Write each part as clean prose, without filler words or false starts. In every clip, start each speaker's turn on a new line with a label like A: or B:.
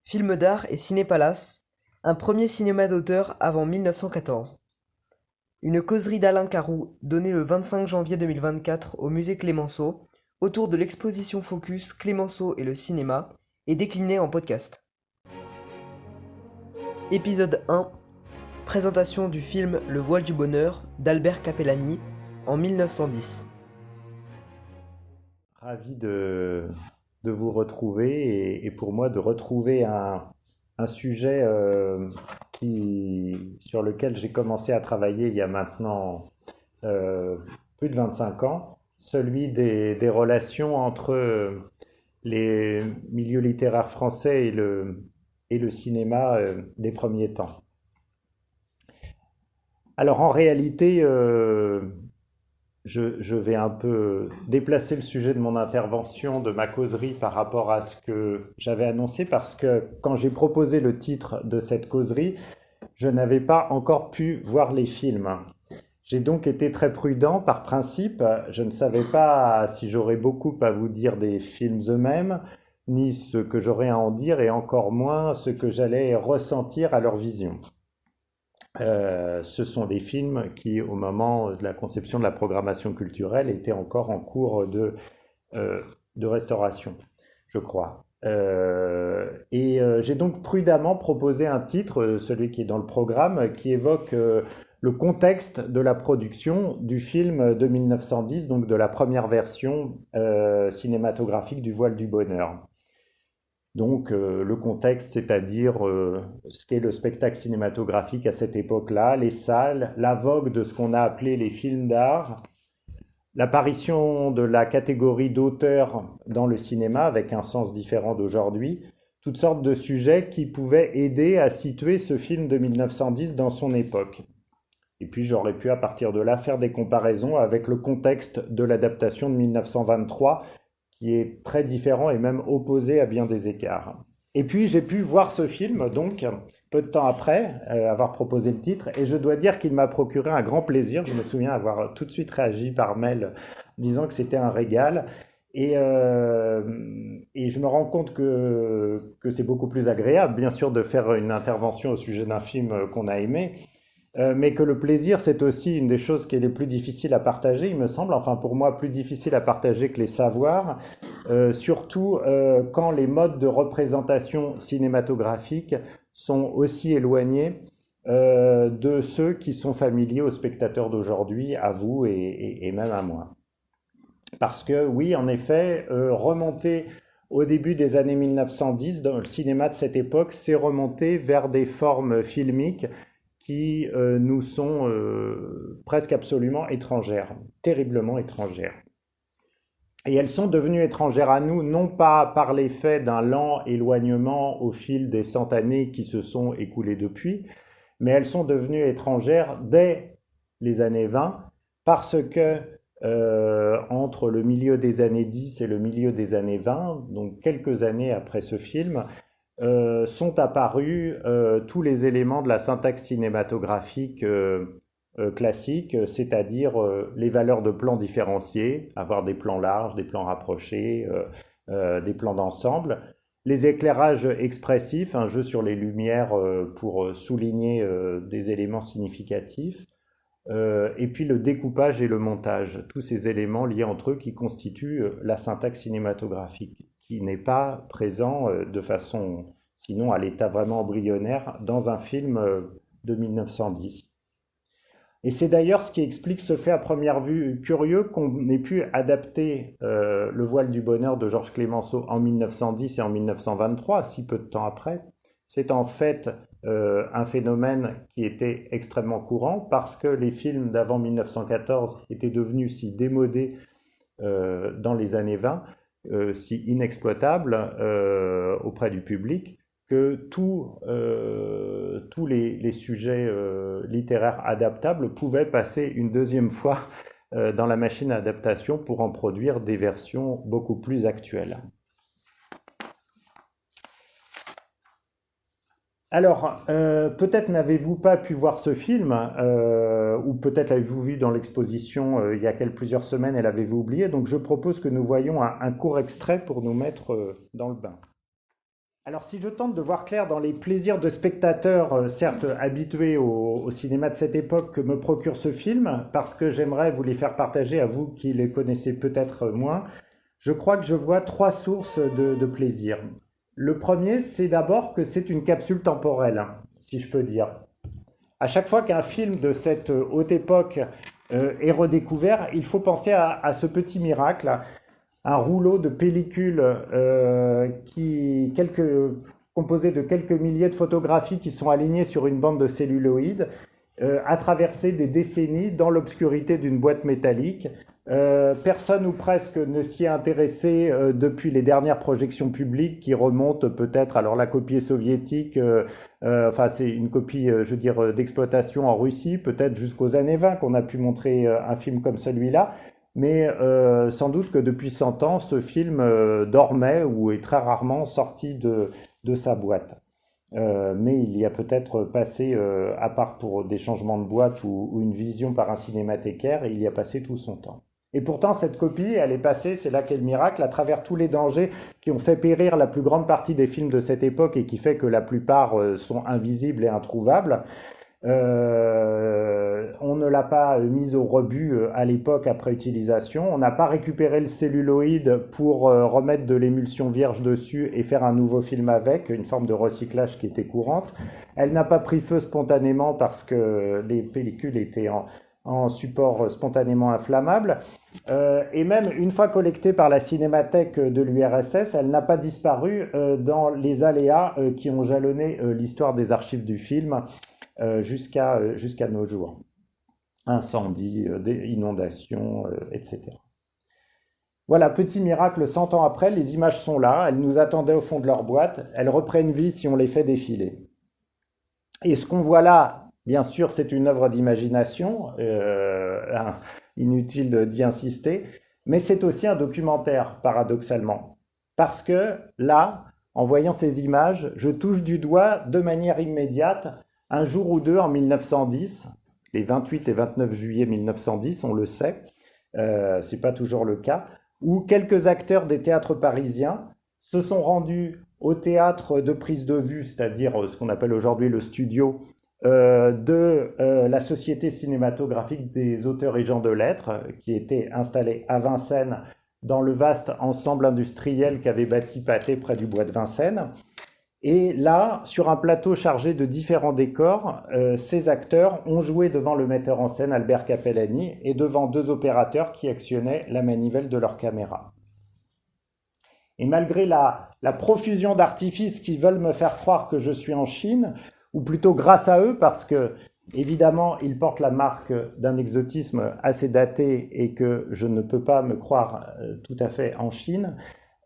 A: Film d'art et Ciné-Palace, un premier cinéma d'auteur avant 1914. Une causerie d'Alain Caroux donnée le 25 janvier 2024 au musée Clémenceau autour de l'exposition Focus Clémenceau et le cinéma est déclinée en podcast. Épisode 1. Présentation du film Le voile du bonheur d'Albert Capellani en 1910.
B: Ravi de vous retrouver et pour moi de retrouver un sujet sur lequel j'ai commencé à travailler il y a maintenant euh, plus de 25 ans, celui des relations entre les milieux littéraires français et le cinéma des premiers temps. Alors en réalité, je vais un peu déplacer le sujet de mon intervention, de ma causerie par rapport à ce que j'avais annoncé, parce que quand j'ai proposé le titre de cette causerie, je n'avais pas encore pu voir les films. J'ai donc été très prudent par principe. Je ne savais pas si j'aurais beaucoup à vous dire des films eux-mêmes, ni ce que j'aurais à en dire, et encore moins ce que j'allais ressentir à leur vision. Ce sont des films qui, au moment de la conception de la programmation culturelle, étaient encore en cours de restauration, je crois. J'ai donc prudemment proposé un titre, celui qui est dans le programme, qui évoque le contexte de la production du film de 1910, donc de la première version cinématographique du Voile du Bonheur. Donc le contexte, c'est-à-dire ce qu'est le spectacle cinématographique à cette époque-là, les salles, la vogue de ce qu'on a appelé les films d'art, l'apparition de la catégorie d'auteur dans le cinéma avec un sens différent d'aujourd'hui, toutes sortes de sujets qui pouvaient aider à situer ce film de 1910 dans son époque. Et puis j'aurais pu à partir de là faire des comparaisons avec le contexte de l'adaptation de 1923 qui est très différent et même opposé à bien des écarts. Et puis j'ai pu voir ce film, donc, peu de temps après avoir proposé le titre, et je dois dire qu'il m'a procuré un grand plaisir. Je me souviens avoir tout de suite réagi par mail disant que c'était un régal. Et je me rends compte que c'est beaucoup plus agréable, bien sûr, de faire une intervention au sujet d'un film qu'on a aimé, mais que le plaisir, c'est aussi une des choses qui est les plus difficiles à partager, il me semble, enfin pour moi plus difficile à partager que les savoirs, surtout quand les modes de représentation cinématographique sont aussi éloignés de ceux qui sont familiers aux spectateurs d'aujourd'hui, à vous et même à moi. Parce que oui, en effet, remonter au début des années 1910, dans le cinéma de cette époque, c'est remonter vers des formes filmiques qui nous sont presque absolument étrangères, terriblement étrangères. Et elles sont devenues étrangères à nous, non pas par l'effet d'un lent éloignement au fil des 100 années qui se sont écoulées depuis, mais elles sont devenues étrangères dès les années 20, parce que entre le milieu des années 10 et le milieu des années 20, donc quelques années après ce film, sont apparus tous les éléments de la syntaxe cinématographique classique, c'est-à-dire les valeurs de plans différenciés, avoir des plans larges, des plans rapprochés, des plans d'ensemble, les éclairages expressifs, un jeu sur les lumières pour souligner des éléments significatifs, et puis le découpage et le montage, tous ces éléments liés entre eux qui constituent la syntaxe cinématographique, qui n'est pas présent de façon, sinon à l'état vraiment embryonnaire, dans un film de 1910. Et c'est d'ailleurs ce qui explique ce fait à première vue curieux qu'on ait pu adapter Le voile du bonheur de Georges Clemenceau en 1910 et en 1923, si peu de temps après. C'est en fait un phénomène qui était extrêmement courant parce que les films d'avant 1914 étaient devenus si démodés dans les années 20, si inexploitables auprès du public, que tous les sujets littéraires adaptables pouvaient passer une deuxième fois dans la machine à adaptation pour en produire des versions beaucoup plus actuelles. Alors, peut-être n'avez-vous pas pu voir ce film, ou peut-être l'avez-vous vu dans l'exposition il y a plusieurs semaines et l'avez-vous oublié. Donc, je propose que nous voyions un court extrait pour nous mettre dans le bain. Alors, si je tente de voir clair dans les plaisirs de spectateurs, certes habitués au cinéma de cette époque, que me procure ce film, parce que j'aimerais vous les faire partager à vous qui les connaissez peut-être moins, je crois que je vois trois sources de plaisir. Le premier, c'est d'abord que c'est une capsule temporelle, si je peux dire. À chaque fois qu'un film de cette haute époque est redécouvert, il faut penser à ce petit miracle, un rouleau de pellicule composé de quelques milliers de photographies qui sont alignées sur une bande de celluloïd, a traversé des décennies dans l'obscurité d'une boîte métallique. Personne ou presque ne s'y est intéressé depuis les dernières projections publiques qui remontent peut-être, alors la copie est soviétique, enfin c'est une copie, je veux dire, d'exploitation en Russie, peut-être jusqu'aux années 20 qu'on a pu montrer un film comme celui-là. Mais sans doute que depuis 100 ans, ce film dormait ou est très rarement sorti de sa boîte. Mais il y a peut-être passé, à part pour des changements de boîte ou une vision par un cinémathécaire, il y a passé tout son temps. Et pourtant, cette copie, elle est passée, c'est là qu'est le miracle, à travers tous les dangers qui ont fait périr la plus grande partie des films de cette époque et qui fait que la plupart sont invisibles et introuvables. On ne l'a pas mise au rebut à l'époque après utilisation. On n'a pas récupéré le celluloïd pour remettre de l'émulsion vierge dessus et faire un nouveau film avec, une forme de recyclage qui était courante. Elle n'a pas pris feu spontanément parce que les pellicules étaient en support spontanément inflammable. Et même une fois collectée par la cinémathèque de l'URSS, elle n'a pas disparu dans les aléas qui ont jalonné l'histoire des archives du film jusqu'à nos jours. Incendies, inondations, etc. Voilà, petit miracle, 100 ans après, les images sont là, elles nous attendaient au fond de leur boîte, elles reprennent vie si on les fait défiler. Et ce qu'on voit là, bien sûr, c'est une œuvre d'imagination, inutile d'y insister, mais c'est aussi un documentaire, paradoxalement. Parce que là, en voyant ces images, je touche du doigt de manière immédiate un jour ou deux en 1910, les 28 et 29 juillet 1910, on le sait, c'est pas toujours le cas, où quelques acteurs des théâtres parisiens se sont rendus au théâtre de prise de vue, c'est-à-dire ce qu'on appelle aujourd'hui le studio, de la Société cinématographique des auteurs et gens de lettres, qui était installée à Vincennes dans le vaste ensemble industriel qu'avait bâti Pathé près du bois de Vincennes. Et là, sur un plateau chargé de différents décors, ces acteurs ont joué devant le metteur en scène Albert Capellani et devant deux opérateurs qui actionnaient la manivelle de leur caméra. Et malgré la profusion d'artifices qui veulent me faire croire que je suis en Chine, ou plutôt grâce à eux, parce que évidemment ils portent la marque d'un exotisme assez daté et que je ne peux pas me croire tout à fait en Chine,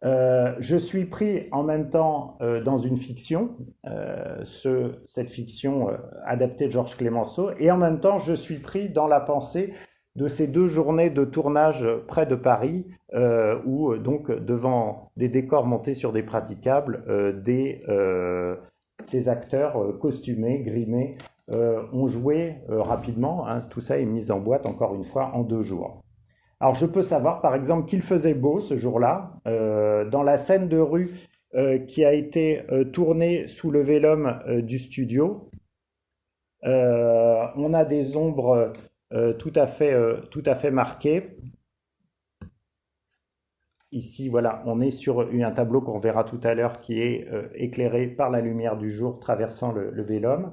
B: je suis pris en même temps dans une fiction, cette fiction adaptée de Georges Clemenceau, et en même temps je suis pris dans la pensée de ces 2 journées de tournage près de Paris, où donc devant des décors montés sur des praticables, ces acteurs costumés, grimés, ont joué rapidement, hein, tout ça est mis en boîte encore une fois en 2 jours. Alors je peux savoir par exemple qu'il faisait beau ce jour-là, dans la scène de rue qui a été tournée sous le vélum du studio. On a des ombres tout à fait marquées. Ici, voilà, on est sur un tableau qu'on verra tout à l'heure qui est éclairé par la lumière du jour traversant le vélum.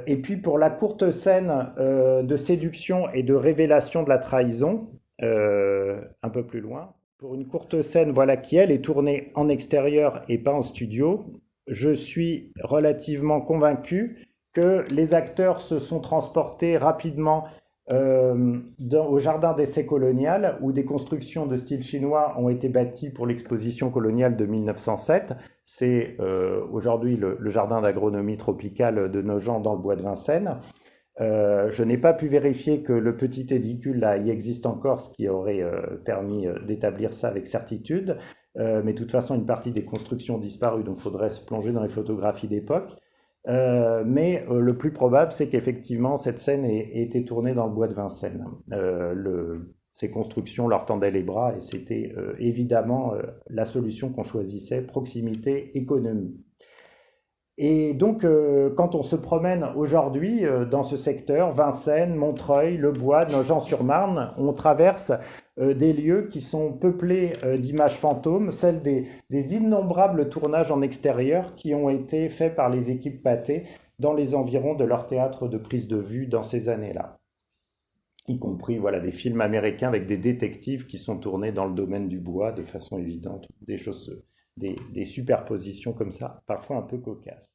B: Et puis pour la courte scène de séduction et de révélation de la trahison, un peu plus loin, pour une courte scène voilà, qui elle est tournée en extérieur et pas en studio, je suis relativement convaincu que les acteurs se sont transportés rapidement au jardin d'essai colonial où des constructions de style chinois ont été bâties pour l'exposition coloniale de 1907. C'est aujourd'hui le jardin d'agronomie tropicale de Nogent dans le bois de Vincennes. Je n'ai pas pu vérifier que le petit édicule là y existe encore, ce qui aurait permis d'établir ça avec certitude. Mais de toute façon, une partie des constructions ont disparu, donc il faudrait se plonger dans les photographies d'époque. Mais le plus probable, c'est qu'effectivement, cette scène ait été tournée dans le bois de Vincennes. ces constructions leur tendaient les bras et c'était évidemment la solution qu'on choisissait, proximité, économie. Et donc, quand on se promène aujourd'hui dans ce secteur, Vincennes, Montreuil, Le Bois, Nogent-sur-Marne, on traverse des lieux qui sont peuplés d'images fantômes, celles des innombrables tournages en extérieur qui ont été faits par les équipes Pathé dans les environs de leur théâtre de prise de vue dans ces années-là. Y compris voilà, des films américains avec des détectives qui sont tournés dans le domaine du bois de façon évidente, des choses, des superpositions comme ça, parfois un peu cocasses.